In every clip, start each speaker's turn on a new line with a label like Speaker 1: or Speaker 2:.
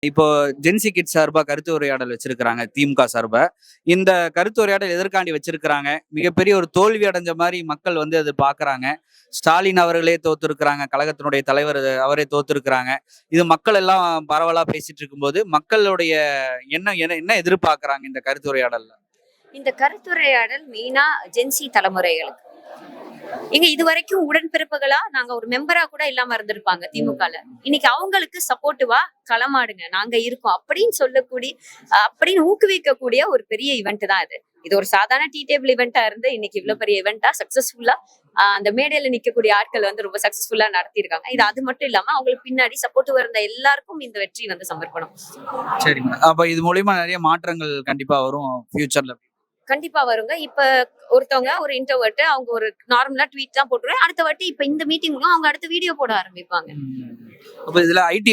Speaker 1: இப்போ gen Z kids சார்பா கருத்து உரையாடல் வச்சிருக்கிறாங்க திமுக சார்பா. இந்த கருத்து உரையாடல் எதற்காண்டி வச்சிருக்கிறாங்க? மிகப்பெரிய ஒரு தோல்வி அடைஞ்ச மாரி மக்கள் வந்து அது பார்க்குறாங்க. ஸ்டாலின் அவர்களே தோத்துருக்கிறாங்க. கழகத்தினுடைய தலைவர் அவரே தோத்துருக்கிறாங்க. இது மக்கள் எல்லாம் பரவலா பேசிட்டு இருக்கும்போது, மக்களுடைய என்ன எதிர்பார்க்குறாங்க இந்த கருத்துரையாடல்ல?
Speaker 2: இந்த கருத்துரையாடல் மெயினா ஜென்சி தலைமுறைகளுக்கு. இது வரைக்கும் உடன்பிறப்புகளா நாங்க ஒரு மெம்பரா கூட இல்லாம இருந்திருப்பாங்க திமுகல. இன்னைக்கு அவங்களுக்கு சப்போர்ட்டிவா களமாடுங்க, நாங்க இருக்கோம் அப்படின்னு ஊக்குவிக்கக்கூடிய ஒரு பெரிய ஈவெண்ட் தான் இது. இது ஒரு சாதாரண டீ டேபிள் ஈவெண்டா இருந்து இன்னைக்கு இவ்வளவு பெரிய ஈவெண்டா சக்சஸ்ஃபுல்லா அந்த மேடையில நிக்கக்கூடிய ஆட்கள் வந்து ரொம்ப சக்சஸ்ஃபுல்லா நடத்திருக்காங்க. இது அது மட்டும் இல்லாம அவங்களுக்கு பின்னாடி சப்போர்ட் இருந்த எல்லாருக்கும் இந்த வெற்றி வந்து சமர்ப்பணம்.
Speaker 1: சரிங்க. அப்ப இது மூலியமா நிறைய மாற்றங்கள் கண்டிப்பா வரும் ஃபியூச்சர்ல.
Speaker 2: கண்டிப்பா வருங்க. இப்ப ஒருத்தவங்க ஒரு இன்ட்ரோவர்ட், அவங்க ஒரு நார்மலா ட்வீட் தான் போட்டுருவாங்க. அடுத்த வாட்டி இப்ப இந்த மீட்டிங்ல அவங்க அடுத்த வீடியோ போட ஆரம்பிப்பாங்க.
Speaker 1: அப்ப இதுல ஐடி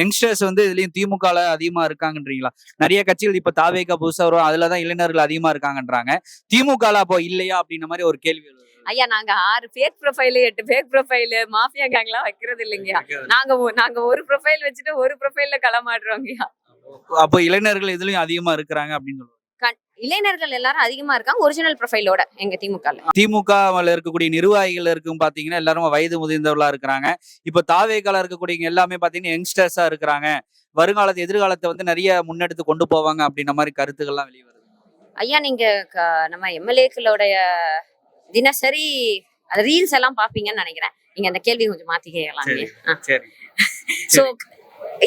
Speaker 1: யங்ஸ்டர்ஸ் வந்து இதுலயும் திமுகல அதிகமா இருக்காங்கன்றீங்களா? நிறைய கட்சிகள் இப்ப தாவேகா புதுசா வரும், அதுலதான் இளைஞர்கள் அதிகமா இருக்காங்கன்றாங்க. திமுகல அப்போ இல்லையா அப்படின்ற மாதிரி ஒரு கேள்வி.
Speaker 2: ஐயா, நாங்க 6 fake profile 8 fake profile mafia கேங்லாம் வைக்கிறது இல்லைங்கய்யா. நாங்க ஒரு ப்ரொஃபைல் வச்சுட்டு ஒரு ப்ரொஃபைல்ல களமாடுறோங்கய்யா.
Speaker 1: அப்போ இளைஞர்கள் இதுலயும் அதிகமா இருக்கிறாங்க அப்படின்னு சொல்லுவாங்க.
Speaker 2: இளைஞர்கள் எல்லாரும் அதிகமா இருக்காங்க ஒரிஜினல் ப்ரொஃபைலோட எங்க
Speaker 1: திமுகல இருக்கக்கூடிய நிர்வாகிகள் இருக்கும் பாத்தீங்கன்னா எல்லாரும் வயது முதிர்ந்தவர்களா இருக்கிறாங்க. இப்ப தாவேகால இருக்கக்கூடிய எல்லாமே பாத்தீங்கன்னா யங்ஸ்டர்ஸா இருக்கிறாங்க. வருங்காலத்து எதிர்காலத்தை வந்து நிறைய முன்னெடுத்து கொண்டு போவாங்க அப்படின்ற மாதிரி கருத்துக்கள்லாம் வெளியே வருது. ஐயா,
Speaker 2: நீங்க நம்ம எம்எல்ஏக்களுடைய தினசரி ரீல்ஸ் எல்லாம் பாப்பீங்கன்னு நினைக்கிறேன். நீங்க அந்த கேள்வி கொஞ்சம் மாத்தி கேட்கலாம். சோ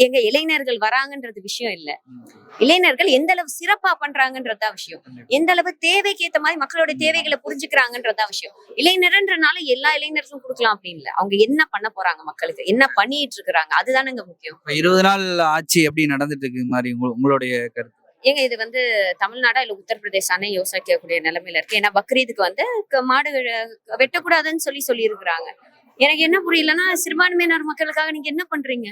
Speaker 2: எங்க இளைஞர்கள் வராங்கன்றது விஷயம் இல்ல, இளைஞர்கள் எந்த அளவு சிறப்பா பண்றாங்கன்றதா விஷயம். எந்த அளவு தேவைக்கு ஏத்த மாதிரி மக்களோட தேவைகளை புரிஞ்சுக்கிறாங்கன்றதா விஷயம். இளைஞர்ன்றனால எல்லா இளைஞர்களும் கொடுக்கலாம் அப்படின்னு இல்ல, அவங்க என்ன பண்ண போறாங்க, மக்களுக்கு என்ன பண்ணிட்டு இருக்கிறாங்க, அதுதானங்க முக்கியம்.
Speaker 1: 20 நாள் ஆட்சி எப்படி நடந்துட்டு இருக்கு மாதிரி உங்களுடைய கருத்து?
Speaker 2: இது வந்து தமிழ்நாடா இல்ல உத்தரப்பிரதேசானே யோசிக்கக்கூடிய நிலைமையில இருக்கு. ஏன்னா பக்ரீதுக்கு வந்து மாடு வெட்டக்கூடாதுன்னு சொல்லி இருக்கிறாங்க. எனக்கு என்ன புரியலன்னா, சிறுபான்மையினர் மக்களுக்காக நீங்க என்ன பண்றீங்க?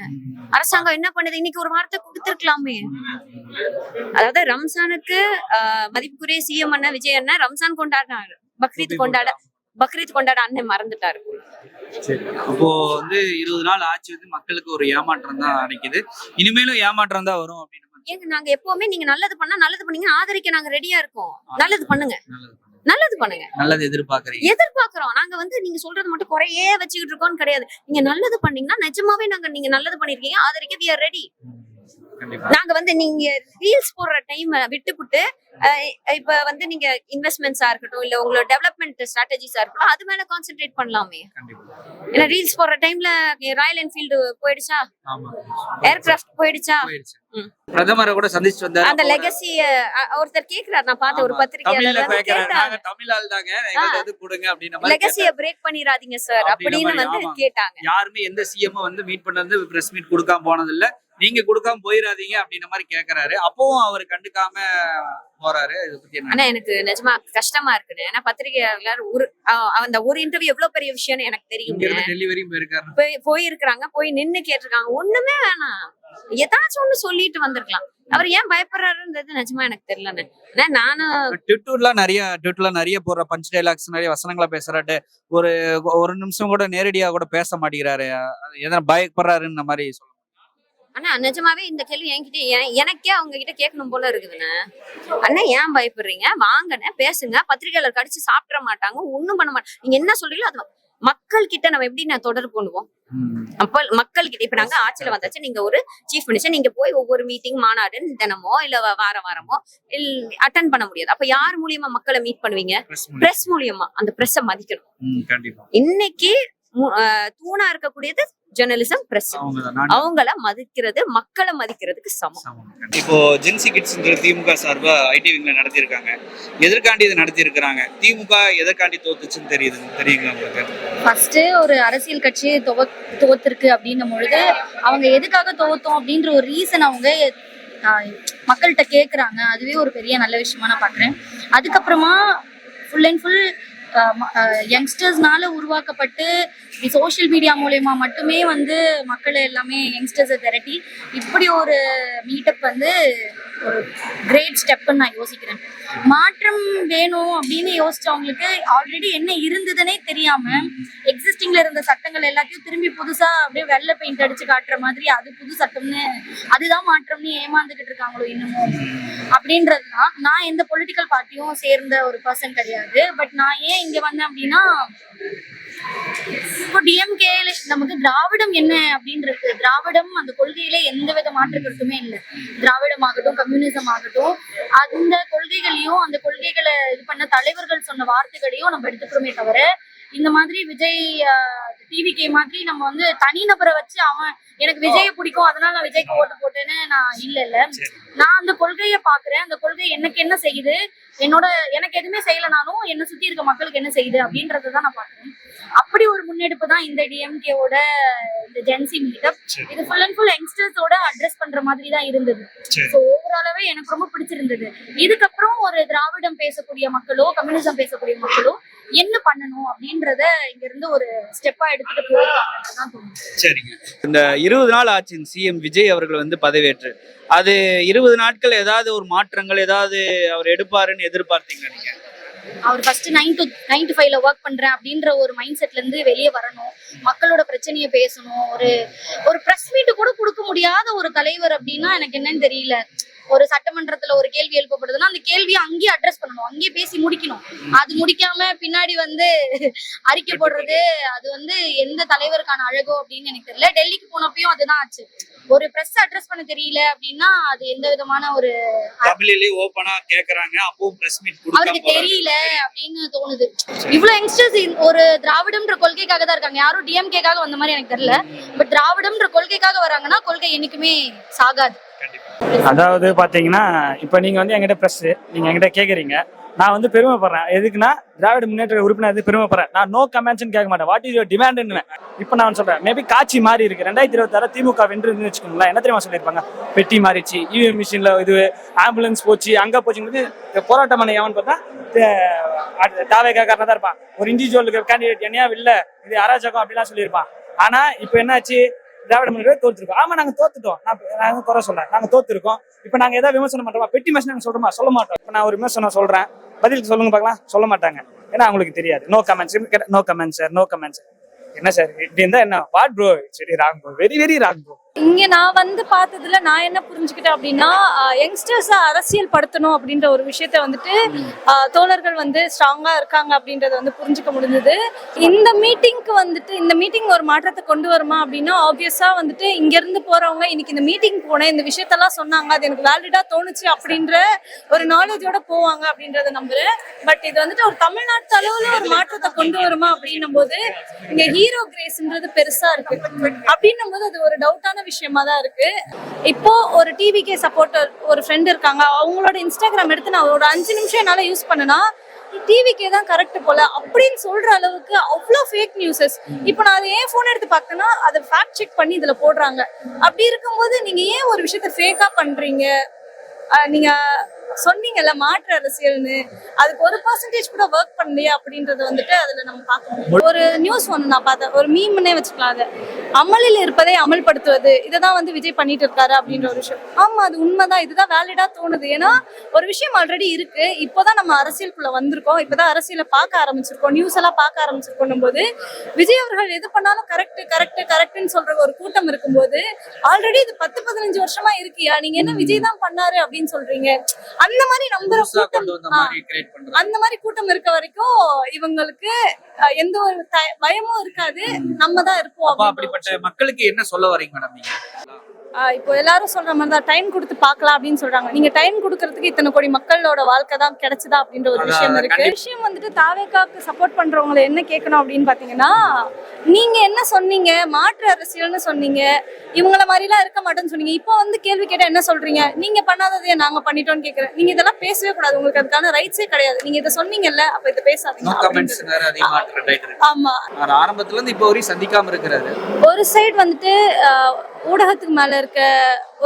Speaker 2: அரசாங்கம் என்ன பண்ணுது? இன்னைக்கு ஒரு வார்த்தை கொடுத்திருக்கலாமே. அதாவது ரம்சானுக்கு மதிப்புக்குரிய சிஎம் அண்ணா விஜய் அண்ணா ரம்சான் கொண்டாடினாரு, பக்ரீத் கொண்டாட அண்ணன் மறந்துட்டாரு.
Speaker 1: அப்போ வந்து 20 நாள் ஆட்சி வந்து மக்களுக்கு ஒரு ஏமாற்றம் தான் அடைக்குது. இனிமேலும் ஏமாற்றம் தான் வரும் அப்படின்னு.
Speaker 2: நாங்க எப்பவுமே நீங்க நல்லது பண்ணா நல்லது பண்ணீங்க ஆதரிக்க நாங்க ரெடியா இருக்கோம். நல்லது பண்ணுங்க, நல்லது எதிர்பார்க்கிறோம். நாங்க வந்து நீங்க சொல்றது மட்டும் குறையே வச்சுக்கிட்டு இருக்கோம்னு கிடையாது. நீங்க நல்லது பண்ணீங்கன்னா நிஜமாவே நீங்க நல்லது பண்ணிருக்கீங்க, ஆதரிக்க we are ready. நாங்க வந்து நீங்க ரீல்ஸ் போடுற டைம் விட்டுப்புட்டு இப்ப வந்து நீங்க இன்வெஸ்ட்மெண்ட்ஸா இருக்கட்டும் இல்ல உங்களோட டெவலப்மெண்ட் ஸ்ட்ராட்டஜிஸா இருக்கட்டும் அது மேல கான்சென்ட்ரேட் பண்ணலாமே. ஏன்னா ரீல்ஸ் போடுற டைம்ல ராயல் என்ஃபீல்டு போயிடுச்சா, ஏர்கிராஃப்ட் போயிடுச்சா,
Speaker 1: பிரதமரை கூட சந்திச்சு வந்தாரு.
Speaker 2: அந்த லெகசி ஒருத்தர் கேக்குறாரு, நான் பார்த்த ஒரு பத்திரிகையாளர் லெகசியை பிரேக் பண்ணிராதீங்க சார் அப்படின்னு வந்து கேட்டாங்க.
Speaker 1: யாருமே எந்த சிஎம் வந்து மீட் பண்ணது பிரஸ் மீட் கொடுக்காம போனது இல்ல, நீங்க கொடுக்காம போயிடாதீங்க அப்படின்ற மாதிரி கேக்குறாரு. அப்பவும் அவர் கண்டுக்காம போறாரு.
Speaker 2: ஆனா எனக்கு நிஜமா கஷ்டமா இருக்குன்னு. ஏன்னா பத்திரிகையாளர் அந்த ஒரு இன்டர்வியூ எவ்வளவு பெரிய விஷயம்னு எனக்கு தெரியும். போயிருக்காங்க, போய் நின்னு கேட்டிருக்காங்க. ஒண்ணுமே வேணாம், ஏதாச்சும் ஒண்ணு சொல்லிட்டு வந்திருக்கலாம். அவர் ஏன் பயப்படுறாருன்றது நிஜமா எனக்கு தெரியலன்னு. நானும் ட்விட்டர்ல நிறைய போடுற பஞ்ச் டைலாக்ஸ் நிறைய வசனங்களா பேசுறாரு. ஒரு நிமிஷம் கூட நேரடியா கூட பேச மாட்டேங்கிறாரு. எதனா பயப்படுறாருன்ற மாதிரி சொல்லுங்க. ஆனா நிஜமாவே இந்த கேள்வி என்கிட்ட எனக்கே அவங்க கிட்ட கேட்கணும் போல இருக்குதுண்ணே. அண்ணா ஏன் பயப்படுறீங்க, வாங்கண்ணே பேசுங்க, பத்திரிகையாளர் கடிச்சு சாப்பிட மாட்டாங்க, ஒண்ணும் பண்ண மாட்டாங்க. நீங்க என்ன சொல்றீங்களோ அது மக்கள் கிட்ட நம்ம எப்படி தொடர்பு கொள்வோம். அப்ப மக்கள் கிட்ட இப்ப நாங்க ஆட்சியில வந்தாச்சு, நீங்க ஒரு சீஃப் மினிஸ்டர், நீங்க போய் ஒவ்வொரு மீட்டிங் மாநாடு தினமோ இல்ல வாரமோ அட்டன் பண்ண முடியாது. அப்ப யார் மூலியமா மக்களை மீட் பண்ணுவீங்க? பிரஸ் மூலியமா. அந்த பிரஸ்ஸ மதிக்கணும். இன்னைக்கு தூணா இருக்கக்கூடியது ஜெர்னலிசம், பிரஸ். அவங்கள மதிக்கிறது மக்களை மதிக்கிறதுக்கு சமம்.
Speaker 1: இப்போ ஜென்சி கிட்ஸ் திமுக சார்பா ஐடி விங்ல நடத்திருக்காங்க. எதற்காண்டி இதை நடத்தி இருக்கிறாங்க? திமுக எதற்காண்டி தோத்துச்சுன்னு தெரியுங்களா உங்களுக்கு?
Speaker 3: ஃபர்ஸ்ட் ஒரு அரசியல் கட்சி தோத்துருக்கு அப்படின்னும் பொழுது அவங்க எதுக்காக தோத்தோம் அப்படின்ற ஒரு ரீசன் அவங்க மக்கள்கிட்ட கேட்குறாங்க. அதுவே ஒரு பெரிய நல்ல விஷயமா நான் பாக்குறேன். அதுக்கப்புறமா ஃபுல் அண்ட் ஃபுல் யங்ஸ்டர்ஸ்னால உருவாக்கப்பட்டு சோஷியல் மீடியா மூலயமா மட்டுமே வந்து மக்களை எல்லாமே யங்ஸ்டர்ஸை திரட்டி இப்படி ஒரு மீட்டப் வந்து ஒரு கிரேட் ஸ்டெப்னு நான் யோசிக்கிறேன். மாற்றம் வேணும் அப்படின்னு யோசிச்சவங்களுக்கு ஆல்ரெடி என்ன இருந்ததுன்னே தெரியாம எக்ஸிஸ்டிங்ல இருந்த சட்டங்கள் எல்லாத்தையும் திரும்பி புதுசா அப்படியே வெள்ளை பெயிண்ட் அடிச்சு காட்டுற மாதிரி அது புது சட்டம்னு அதுதான் மாற்றம்னு ஏமாந்துகிட்டு இருக்காங்களோ இன்னமும் அப்படின்றதுதான். நான் எந்த பொலிட்டிக்கல் பார்ட்டியும் சேர்ந்த ஒரு பர்சன் கிடையாது. பட் நான் ஏன் இங்க வந்தேன் அப்படின்னா, இப்போ டிஎம்கே நமக்கு திராவிடம் என்ன அப்படின்னு இருக்கு. திராவிடம் அந்த கொள்கையில எந்த வித மாற்று கருத்துமே இல்லை. திராவிடம் ஆகட்டும், கம்யூனிசம் ஆகட்டும், அந்த கொள்கைகளையும் அந்த கொள்கைகளை இது பண்ண தலைவர்கள் சொன்ன வார்த்தைகளையும் நம்ம எடுத்துக்கிறோமே தவிர, இந்த மாதிரி விஜய் டிவிகே மாதிரி நம்ம வந்து தனிநபரை வச்சு அவன் எனக்கு விஜயை பிடிக்கும் அதனால நான் விஜய்க்கு ஓட்டு போட்டேன்னு நான் இல்ல. நான் அந்த கொள்கையை பாக்குறேன். அந்த கொள்கை எனக்கு என்ன செய்யுது, எனக்கு எதுவுமே செய்யலனாலும் என்ன சுத்தி இருக்க மக்களுக்கு என்ன செய்யுது அப்படின்றதான் நான் பாக்குறேன். அப்படி ஒரு முன்னெடுப்பு தான் இந்த டிஎம்கேவோட இந்த ஜென்சி மீட்டப். இது ஃபுல் அண்ட் ஃபுல் யங்ஸ்டர்ஸோட அட்ரஸ் பண்ற மாதிரி தான் இருந்தது. ஸோ ஓவராலாவே எனக்கு ரொம்ப பிடிச்சிருந்தது. இதுக்கப்புறம் ஒரு திராவிடம் பேசக்கூடிய மக்களோ கம்யூனிசம் பேசக்கூடிய மக்களோ என்ன பண்ணணும் அப்படின்றத இங்க இருந்து ஒரு ஸ்டெப்பா எடுத்துட்டு போயிருக்காங்கன்னு தோணுது.
Speaker 1: சரிங்க. இந்த 20 நாள் ஆச்சு சிஎம் விஜய் அவர்கள் வந்து பதவியேற்று. அது 20 நாட்கள் ஏதாவது ஒரு மாற்றங்கள் ஏதாவது அவர் எடுப்பாருன்னு எதிர்பார்த்தீங்களா நீங்க?
Speaker 3: அவர் ஃபர்ஸ்ட் 9 to 5ல ஒர்க் பண்றேன் அப்படின்ற ஒரு மைண்ட் செட்ல இருந்து வெளியே வரணும். மக்களோட பிரச்சனையை பேசணும். ஒரு பிரஸ் மீட் கூட கொடுக்க முடியாத ஒரு தலைவர் அப்படின்னா எனக்கு என்னன்னு தெரியல. ஒரு சட்டமன்றத்துல ஒரு கேள்வி எழுப்பப்படுதுன்னா அந்த கேள்வியை அங்கேயே அட்ரஸ் பண்ணணும், அங்கேயே பேசி முடிக்கணும். அது முடிக்காம பின்னாடி வந்து அறிக்கை போடுறது அது வந்து எந்த தலைவருக்கான அழகோ அப்படின்னு எனக்கு தெரியல. டெல்லிக்கு போனப்பயும் அதுதான் ஆச்சு. ஒரு பிரஸ் அட்ரஸ் பண்ண தெரியல அப்படின்னா அது எந்த விதமான ஒரு
Speaker 1: ஓபனா கேக்குறாங்க. அப்பவும் பிரஸ் மீட்
Speaker 3: அவருக்கு தெரியல அப்படின்னு தோணுது. இவ்வளவு யங்ஸ்டர்ஸ் ஒரு திராவிடம்ன்ற கொள்கைக்காக தான் இருக்காங்க. யாரும் டிஎம்கேக்காக வந்த மாதிரி எனக்கு தெரியல. பட் திராவிடம்ன்ற கொள்கைக்காக வராங்கன்னா கொள்கை என்னைக்குமே சாகாது.
Speaker 4: அதாவது பாத்தீங்கன்னா இப்ப நீங்க வந்து என்கிட்ட பிரஸ் நீங்க என்கிட்ட கேக்குறீங்க, நான் வந்து பெருமைப்படுறேன். எதுக்குன்னா திராவிட முன்னேற்ற உறுப்பினர் பெருமைப்படுறேன். நான் நோ கமெண்ட்ஸ் கேட்க மாட்டேன். What is your demand? இப்ப நான் சொல்றேன், மேபி காட்சி மாறி இருக்கு. 2026 திமுக வென்று வச்சுக்கோங்களேன். என்ன தெரியுமா சொல்லியிருப்பாங்க? பெட்டி மாறிச்சு, இவிஎம் மிஷின்ல இது ஆம்புலன்ஸ் போச்சு, அங்க போச்சுங்கிறது போராட்டம் பண்ண எவன் பார்த்தா தாவேக்காரனா தான் இருப்பான். ஒரு இண்டிவிஜுவல் கேண்டிடேட் என்னையா இல்ல இது அராஜகம் அப்படிலாம் சொல்லியிருப்பான். ஆனா இப்ப என்னாச்சு? திராவிட முன்னேற்ற தோத்துருக்கோம். ஆமா நாங்க தோத்துட்டோம். நாங்க குறை சொல்றேன், நாங்க தோத்துருக்கோம். இப்ப நாங்க ஏதாவது விமர்சனம் பண்றோமா? பெட்டி மனுஷன் நாங்க சொல்றோமா? சொல்ல மாட்டோம். இப்ப நான் ஒரு விமர்சனம் சொல்றேன், பதில் சொல்லுங்க பார்க்கலாம். சொல்ல மாட்டாங்க. ஏன்னா அவங்களுக்கு தெரியாது. No comments, no comments sir, no comments. என்ன சார் இப்படி இருந்தா என்ன? What bro, very wrong bro, very very wrong bro.
Speaker 5: இங்க நான் வந்து பார்த்ததுல நான் என்ன புரிஞ்சுக்கிட்டேன் அப்படின்னா, யங்ஸ்டர்ஸை அரசியல் படுத்தணும் அப்படின்ற ஒரு விஷயத்த வந்துட்டு தோழர்கள் வந்து ஸ்ட்ராங்கா இருக்காங்க அப்படின்றத வந்து புரிஞ்சுக்க முடிஞ்சது. இந்த மீட்டிங் ஒரு மாற்றத்தை கொண்டு வருமா அப்படின்னா, ஆப்வியஸா வந்துட்டு இங்க இருந்து போறவங்க இன்னைக்கு இந்த மீட்டிங் போனேன், இந்த விஷயத்தெல்லாம் சொன்னாங்க, அது எனக்கு வேலிடா தோணுச்சு அப்படின்ற ஒரு நாலேஜோட போவாங்க அப்படின்றத நம்புறேன். பட் இது வந்துட்டு ஒரு தமிழ்நாட்டு அளவுல ஒரு மாற்றத்தை கொண்டு வருமா அப்படின்னும் போது இங்க ஹீரோ கிரேஸ்ன்றது பெருசா இருக்கு. அப்படின்னும் போது அது ஒரு டவுட்டான விஷயமா தான் இருக்கு. இப்போ ஒரு டிவிகே சப்போர்ட்டர் ஒரு ஃப்ரெண்ட் இருக்காங்க, அவங்களோட இன்ஸ்டாகிராம் எடுத்து நான் ஒரு 5 நிமிஷம் என்னால யூஸ் பண்ணனா டிவிக்கே தான் கரெக்ட் போல அப்படின்னு சொல்ற அளவுக்கு அவ்வளோ ஃபேக் நியூஸஸ். இப்போ நான் அதை ஏன் போன் எடுத்து பார்த்தேன்னா அதை ஃபேக்ட் செக் பண்ணி இதுல போடுறாங்க. அப்படி இருக்கும்போது நீங்க ஏன் ஒரு விஷயத்த ஃபேக்கா பண்றீங்க? நீங்க சொன்னீங்கல்ல மாற்று அரசியல்னு, அதுக்கு 1% கூட ஒர்க் பண்ணலையா அப்படின்றத வந்துட்டு அதுல நம்ம பார்க்க முடியும். ஒரு நியூஸ் ஒன்று நான் பார்த்தேன், ஒரு மீம்னே வச்சுக்கலாம். அதை அமலில் இருப்பதை அமல்படுத்துவது, இதைதான் வந்து விஜய் பண்ணிட்டு இருக்காரு அப்படின்ற ஒரு விஷயம். ஆமா அது உண்மைதான், இதுதான் வேலிடா தோணுது. ஏன்னா ஒரு விஷயம் ஆல்ரெடி இருக்கு. இப்போதான் நம்ம அரசியலுக்குள்ள வந்திருக்கோம், இப்பதான் அரசியலை பார்க்க ஆரம்பிச்சிருக்கோம், நியூஸ் எல்லாம் பார்க்க ஆரம்பிச்சிருக்கோம் போது விஜய் அவர்கள் எது பண்ணாலும் கரெக்ட் கரெக்ட் கரெக்ட்னு சொல்ற ஒரு கூட்டம் இருக்கும்போது ஆல்ரெடி இது 10-15 வருஷமா இருக்கியா, நீங்க என்ன விஜய் தான் பண்ணாரு அப்படின்னு சொல்றீங்க? அந்த மாதிரி நம்புற கூட்டம், அந்த மாதிரி கூட்டம் இருக்க வரைக்கும் இவங்களுக்கு எந்த ஒரு பயமும் இருக்காது. நம்ம தான் இருப்போம்.
Speaker 1: அப்படிப்பட்ட மக்களுக்கு என்ன சொல்ல வரீங்க மேடம் நீங்க?
Speaker 5: இப்போ எல்லாரும் சொல்ற மாதிரி தான் டைம் கொடுத்து பார்க்கலாம் அப்படின்னு சொல்றாங்க. நீங்க டைம் கொடுக்கறதுக்கு இத்தனை கோடி மக்களோட வாழ்க்கை தான் கிடைச்சதா அப்படின்ற ஒரு விஷயம் இருக்கு. விஷயம் வந்துட்டு தாவேக்காக்கு சப்போர்ட் பண்றவங்களை என்ன கேட்கணும் அப்படின்னு பாத்தீங்கன்னா, நீங்க என்ன சொன்னீங்க? மாற்று அரசியல்னு சொன்னீங்க, இவங்கள மாதிரி எல்லாம் இருக்க மாட்டேன்னு சொன்னீங்க. இப்போ வந்து கேள்வி கேட்டா என்ன சொல்றீங்க? நீங்க பண்ணாததையே நாங்க பண்ணிட்டோம்னு கேக்குறேன். நீங்க இதெல்லாம் பேசவே கூடாது, உங்களுக்கு அதுக்கான ரைட்ஸே கிடையாது. நீங்க இதை சொன்னீங்கல்ல, அப்ப இதை பேசாதீங்க. ஆமா,
Speaker 1: ஆரம்பத்துல இருந்து இப்போ வரையும் சந்திக்காம இருக்கிறாரு.
Speaker 5: ஒரு சைடு வந்துட்டு ஊடகத்துக்கு மேல இருக்க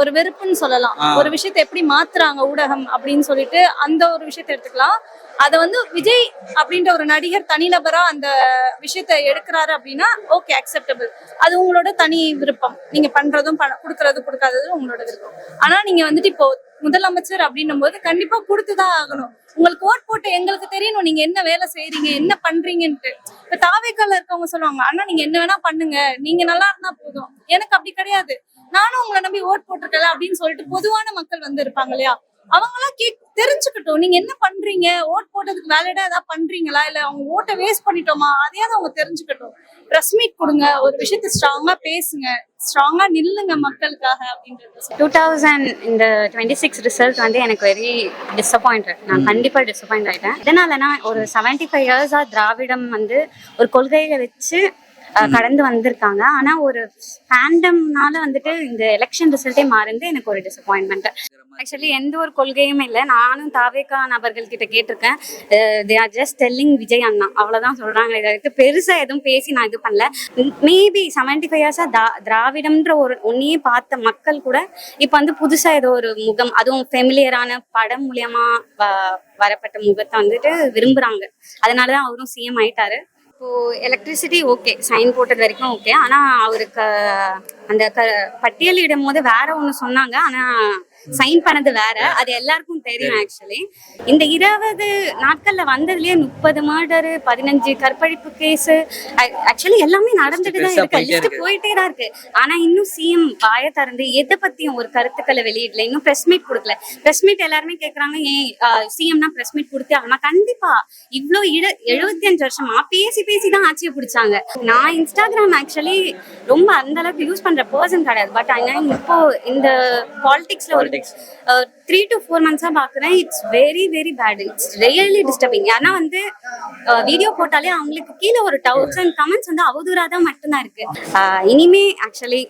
Speaker 5: ஒரு வெறுப்புன்னு சொல்லலாம். ஒரு விஷயத்தை எப்படி மாத்துறாங்க ஊடகம் அப்படின்னு சொல்லிட்டு அந்த ஒரு விஷயத்தை எடுத்துக்கலாம். அதை வந்து விஜய் அப்படின்ற ஒரு நடிகர் தனிநபரா அந்த விஷயத்த எடுக்கிறாரு அப்படின்னா ஓகே, அக்செப்டபிள். அது உங்களோட தனி விருப்பம். நீங்க பண்றதும் கொடுக்கறதும் கொடுக்காததும் உங்களோட விருப்பம். ஆனா நீங்க வந்துட்டு இப்போ முதலமைச்சர் அப்படின்னும் போது கண்டிப்பா கொடுத்துதான் ஆகணும். உங்களுக்கு ஓட் போட்டு எங்களுக்கு தெரியணும் நீங்க என்ன வேலை செய்யறீங்க, என்ன பண்றீங்கன்ட்டு. இப்ப தாவேக்கால இருக்கவங்க சொல்லுவாங்க, அண்ணா நீங்க என்ன வேணா பண்ணுங்க, நீங்க நல்லா இருந்தா போதும். எனக்கு அப்படி கிடையாது. நானும் உங்களை நம்பி ஓட் போட்டிருக்கல அப்படின்னு சொல்லிட்டு பொதுவான மக்கள் வந்து இருப்பாங்க இல்லையா, அவங்களாம் தெரிஞ்சுக்கிட்டோம் நீங்க என்ன பண்றீங்க, ஓட் போட்டதுக்கு வேலைடா ஏதாவது பண்றீங்களா, இல்ல அவங்க ஓட்டை வேஸ்ட் பண்ணிட்டோமா, அதையாவது அவங்க தெரிஞ்சுக்கிட்டோம். பிரஸ் மீட் கொடுங்க, ஒரு விஷயத்த ஸ்ட்ராங்கா பேசுங்க, ஸ்ட்ராங்கா நில்லுங்க மக்களுக்காக அப்படின்றது.
Speaker 6: 2026 ரிசல்ட் வந்து எனக்கு வெரி டிசப்பாயிண்டட். நான் கண்டிப்பா டிசப்பாயிண்ட் ஆயிட்டேன். இதனாலனா ஒரு 75 இயர்ஸா திராவிடம் வந்து ஒரு கொள்கையை வச்சு கடந்து வந்திருக்காங்க. ஆனா ஒரு ஃபேண்டம்னால வந்துட்டு இந்த எலெக்ஷன் ரிசல்ட்டே மாறுந்து எனக்கு ஒரு டிசப்பாயின்மெண்ட். ஆக்சுவலி எந்த ஒரு கொள்கையுமே இல்லை. நானும் தாவேகா நபர்கள் கிட்ட கேட்டிருக்கேன். They are just telling Vijay அண்ணா, அவ்வளவுதான் சொல்றாங்க. இதை பெருசா எதுவும் பேசி நான் இது பண்ணல. மேபி 75 இயர்ஸா திராவிடம்ன்ற ஒரு ஒன்னையே பார்த்த மக்கள் கூட இப்ப வந்து புதுசா ஏதோ ஒரு முகம், அதுவும் ஃபெமிலியரான படம் மூலியமா வரப்பட்ட முகத்தை வந்துட்டு விரும்புறாங்க. அதனாலதான் அவரும் சிஎம் ஆயிட்டாரு. இப்போ எலக்ட்ரிசிட்டி ஓகே, சைன் போட்டது வரைக்கும் ஓகே. ஆனா அவருக்கு அந்த பட்டியலிடும் போது வேற ஒண்ணு சொன்னாங்க, ஆனா சைன் பண்ணது வேற. அது எல்லாருக்கும் தெரியும். ஆக்சுவலி இந்த 20 நாட்கள்ல வந்ததுலயே 30 மர்டரு, 15 கற்பழிப்பு கேஸ், ஆக்சுவலி எல்லாமே நடந்துட்டு தான் இருக்கு. லிஸ்ட் போயிட்டே தான் இருக்கு. ஆனா இன்னும் சிஎம் வாய திறந்து எதை பத்தியும் ஒரு கருத்துக்களை வெளியிடல. இன்னும் பிரஸ் மீட் கொடுக்கல. பிரஸ் மீட் எல்லாருமே கேக்குறாங்க, ஏன் சிஎம்னா பிரஸ் மீட் கொடுத்தே ஆகணுமா? கண்டிப்பா. இவ்வளோ 75 வருஷமா பேசி தான் ஆட்சியை பிடிச்சாங்க. நான் இன்ஸ்டாகிராம் ஆக்சுவலி ரொம்ப அந்த அளவுக்கு யூஸ் பண்ற பர்சன் கிடையாது. பட் ஆனா இப்போ இந்த பாலிடிக்ஸ்ல ஒரு 3 to 4 months பாக்குறேன். It's very very bad. It's really disturbing. ஆனா வந்து வீடியோ போட்டாலே அவங்களுக்கு கீழே ஒரு 1000 கமெண்ட்ஸ் வந்து அவதூறாதான் மட்டும்தான் இருக்கு. இனிமே ஆக்சுவலி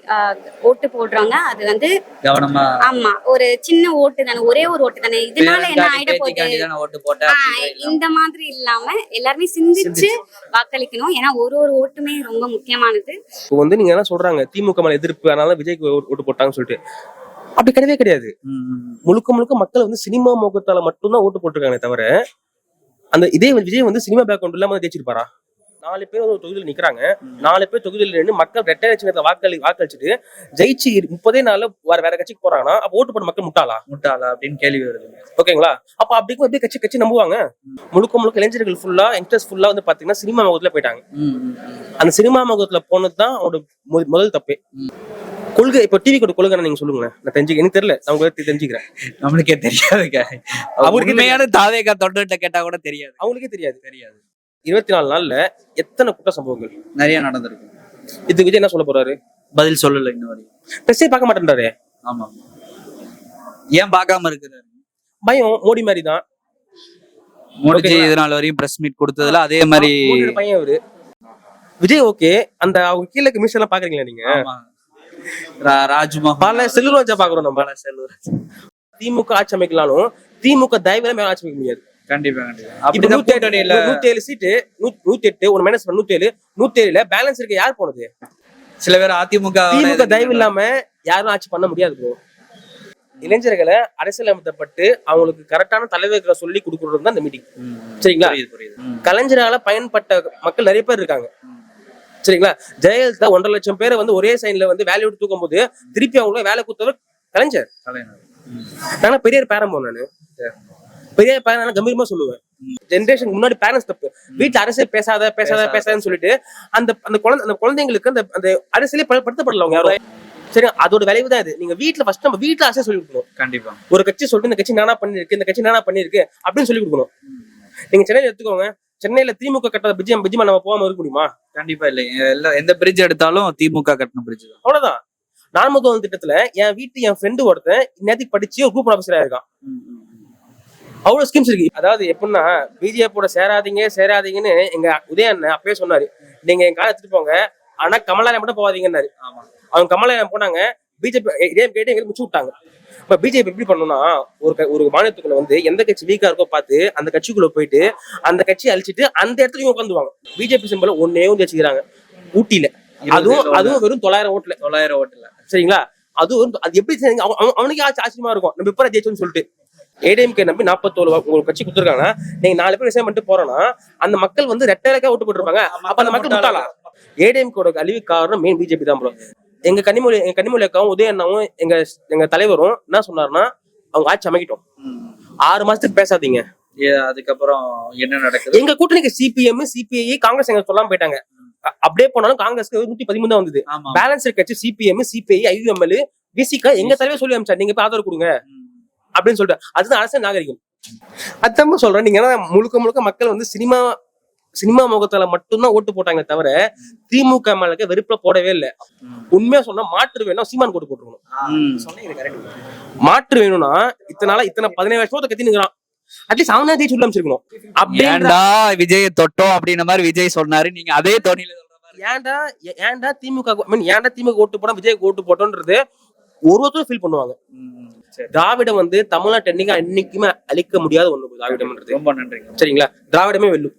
Speaker 6: ஓட்டு போடுறாங்க, அது வந்து ஆமா ஒரு சின்ன ஓட்டு தானே, ஒரே ஒரு ஓட்டு தானே, இதனால என்ன ஆயிட போகுது, இந்த மாதிரி இல்லாம எல்லாருமே சிந்திச்சு வாக்களிக்கணும். ஏன்னா ஒரு ஓட்டுமே ரொம்ப முக்கியமானது.
Speaker 7: இப்போ வந்து நீங்க என்ன சொல்றாங்க, திமுக மேல எதிர்ப்பு, அதனால விஜய்க்கு ஓட்டு போட்டாங்கன்னு சொல்லிட்டு, அப்படி கிடையவே கிடையாது. முழுக்க மக்கள் வந்து சினிமா முகத்தால மட்டும்தான் ஓட்டு போட்டிருக்காங்க தவிர, அந்த இதே விஜய் வந்து சினிமா பேக்ரவுண்ட் இல்லாம ஜெயிச்சிருப்பாரா? 4 பேர் ஒரு தொகுதியில் நிக்கிறாங்க. 4 பேர் தொகுதியில் நின்று மக்கள் ரெட்டை லட்சணத்துல வாக்களிச்சுட்டு ஜெயிச்சு 30 நாள்ல வேற கட்சிக்கு போறாங்கன்னா அப்ப ஓட்டு போட மக்கள் முட்டாளா
Speaker 1: அப்படின்னு கேள்வி வருது.
Speaker 7: ஓகேங்களா? அப்ப அப்படிக்கும் எப்படி கட்சி நம்புவாங்க? முழுக்க இளைஞர்கள் ஃபுல்லா இன்ட்ரெஸ்ட் ஃபுல்லா வந்து பாத்தீங்கன்னா சினிமா முகத்துல போயிட்டாங்க. அந்த சினிமா முகத்துல போனதுதான் அவனோட முதல் தப்பே. கொள்கை இப்ப டிவி கொள்கை நீங்க சொல்லுங்க, நான் தெரிஞ்சுக்க, எனக்கு தெரியல, நான் உங்களுக்கு தெரிஞ்சுக்கிறேன்.
Speaker 1: நம்மளுக்கே தெரியாதுங்க. அவருக்கு தாவேகா தொண்டர்கிட்ட கேட்டா கூட தெரியாது, அவங்களுக்கே தெரியாது.
Speaker 7: 24 நாள்ல எத்தனை குற்ற சம்பவங்கள்
Speaker 1: நிறைய நடந்திருக்கு.
Speaker 7: இது விஜய் என்ன சொல்ல போறாரு?
Speaker 1: பதில் சொல்லல இன்ன வரைக்கும்.
Speaker 7: பிரச்சனை பார்க்க மாட்டேன்றாரு.
Speaker 1: ஆமா, ஏன் பார்க்காம இருக்கிறாரு?
Speaker 7: பயம். மோடி மாதிரி தான்.
Speaker 1: மோடிஜி இதனால வரையும் பிரஸ் மீட் கொடுத்ததுல அதே மாதிரி
Speaker 7: பையன் அவரு. விஜய் ஓகே, அந்த அவங்க கீழே மிஷன் எல்லாம் பாக்குறீங்களா நீங்க?
Speaker 1: ராஜ்மஹால்
Speaker 7: செல்வராஜா பாக்குறோம் நம்ம. திமுக ஆட்சி அமைக்கலாலும் திமுக தயவுல மேல ஆட்சி அமைக்க முடியாது.
Speaker 1: கண்டிப்பா.
Speaker 7: 107 சீட்டு, 108 ஒரு மைனஸ் 107ல பேலன்ஸ் இருக்கு. யார் போனது?
Speaker 1: சில பேர் திமுக
Speaker 7: தயவு இல்லாம யாரும் ஆட்சி பண்ண முடியாது ப்ரோ. இளைஞர்களை அரசியலமைக்கப்பட்டு அவங்களுக்கு கரெக்டான தலைவர்களை சொல்லி கொடுக்கறது தான் இந்த மீட்டிங். சரிங்களா? கலைஞரால பயன்பட்ட மக்கள் நிறைய பேர் இருக்காங்க. சரிங்களா? ஜெயலலிதா 1.5 லட்சம் பேரை வந்து ஒரே சைன்ல வந்து வேலையை விட்டு தூக்கும் போது திருப்பி அவங்கள வேலை கொடுத்தவர் கலைஞர். நாங்க பெரியார் பேரம் நானு பெரியார் பேரன் கம்பீரமா சொல்லுவேன். ஜெனரேஷன் முன்னாடி பேரண்ட்ஸ் தப்பு. வீட்டுல அரசியல் பேசாதன்னு சொல்லிட்டு அந்த குழந்தைங்களுக்கு அந்த அரசியலே படுத்தப்படல அவங்க யாரும். சரி, அதோட விளைவு தான் இது. நீங்க வீட்டுல ஃபர்ஸ்ட் நம்ம வீட்டுல அரசியல் சொல்லி கொடுக்கணும். கண்டிப்பா. ஒரு கட்சி சொல்லிட்டு இந்த கட்சி நானா பண்ணிருக்கு, இந்த கட்சி நானா பண்ணிருக்கு அப்படின்னு சொல்லி கொடுக்கணும். நீங்க சென்னையில எடுத்துக்கோங்க. சென்னையில திமுக கட்டத பிரிட்ஜ் நம்ம போகாம இருக்க முடியுமா? கண்டிப்பா இல்லை.
Speaker 1: எந்த பிரிட்ஜ் எடுத்தாலும் திமுக கட்டின பிரிட்ஜ் தான்.
Speaker 7: அவ்வளவுதான். நாமக்கல் திட்டத்துல என் ஃப்ரெண்டு ஒருத்தன் இன்னத்துக்கு படிச்சு ஒரு குரூப் ஆபீசரா இருக்கான். அவ்வளவு ஸ்கீம்ஸ் இருக்கு. அதாவது எப்படின்னா, பிஜேபியோட சேராதீங்கன்னு எங்க உதயண்ண அப்பயே சொன்னாரு. நீங்க என் கால எடுத்துட்டு போங்க, ஆனா கமலாலயம் மட்டும் போவாதீங்கன்னாரு. அவங்க கமலாலயம் போனாங்க, பிஜேபி எங்களுக்கு முடிச்சு விட்டாங்க. இப்ப பிஜேபி எப்படி பண்ணணும்னா, ஒரு மாநிலத்துக்குள்ள வந்து எந்த கட்சி வீக்கா இருக்கோ பார்த்து அந்த கட்சிக்குள்ள போயிட்டு அந்த கட்சியை அழிச்சிட்டு அந்த இடத்துல உட்காந்துவாங்க. பிஜேபி சிம்பல் ஒன்னே வச்சுக்கிறாங்க ஊட்டியில. அதுவும் வெறும் 900 ஓட்டுல சரிங்களா? அது எப்படி அவனுக்கு ஆச்சரியமா இருக்கும், நம்ம இப்ப ஜெயிச்சோம்னு சொல்லிட்டு. ஏடிஎம்கே நம்பி 41 உங்களுக்கு கட்சி கொடுத்துருக்காங்கன்னா நீங்க 4 பேர் ரிசைன் பண்ணிட்டு போறோம்னா அந்த மக்கள் வந்து ரெட்டையிலக்கா ஓட்டு போட்டுருப்பாங்க. அப்ப அந்த மக்கள் முட்டாளா? ஏடிஎம்கேட அழிவு காரணம் மெயின் பிஜேபி தான் ப்ரோ. எங்க கனிமொழி அக்காவும் உதயண்ணாவும் எங்க தலைவரும் என்ன சொன்னாருன்னா, அவங்க ஆட்சி அமைக்கிட்டோம், 6 மாசத்துக்கு பேசாதீங்க.
Speaker 1: அதுக்கப்புறம் என்ன நடக்குது?
Speaker 7: எங்க கூட்டணிக்கு சிபிஎம் சிபிஐ காங்கிரஸ் எங்க சொல்லாம போயிட்டாங்க. அப்படியே போனாலும் காங்கிரஸ்க்கு 113 தான் வந்தது. பேலன்ஸ் கட்சி சிபிஎம் சிபிஐ ஐயுஎம்எல் விசிகா எங்க தலைவர் சொல்லி அமைச்சா நீங்க போய் ஆதரவு கொடுங்க அப்படின்னு சொல்லிட்டு. அதுதான் அரசியல் நாகரிகம். அதான் சொல்றேன். நீங்க முழுக்க மக்கள் வந்து சினிமா முகத்தால மட்டும்தான் ஓட்டு போட்டாங்க தவிர திமுக மேல வெறுப்புல போடவே இல்லை. உண்மையா சொன்னா மாற்று வேணும், சீமான் போட்டு போட்டுருக்கணும். மாற்று வேணும்னா இத்தனை 17 வருஷத்தை கத்தி நிக்கிறான், அட்லீஸ்ட் அவனே ஜெயிச்சு உள்ள அமைச்சிருக்கணும்.
Speaker 1: அப்படின்னா விஜய் தொட்டோம் அப்படின்ற மாதிரி விஜய் சொன்னாரு, நீங்க அதே தோணியில சொல்ற மாதிரி.
Speaker 7: ஏன்டா திமுக ஓட்டு போட விஜய்க்கு ஓட்டு போட்டோன்றது ஒருத்தரும் ஃபீல் பண்ணுவாங்க. திராவிடம் வந்து தமிழ்நாட்டு என்னைக்குமே அழிக்க முடியாத ஒண்ணு. திராவிடம்.
Speaker 1: ரொம்ப நன்றி.
Speaker 7: சரிங்களா? திராவிடமே வெல்லும்.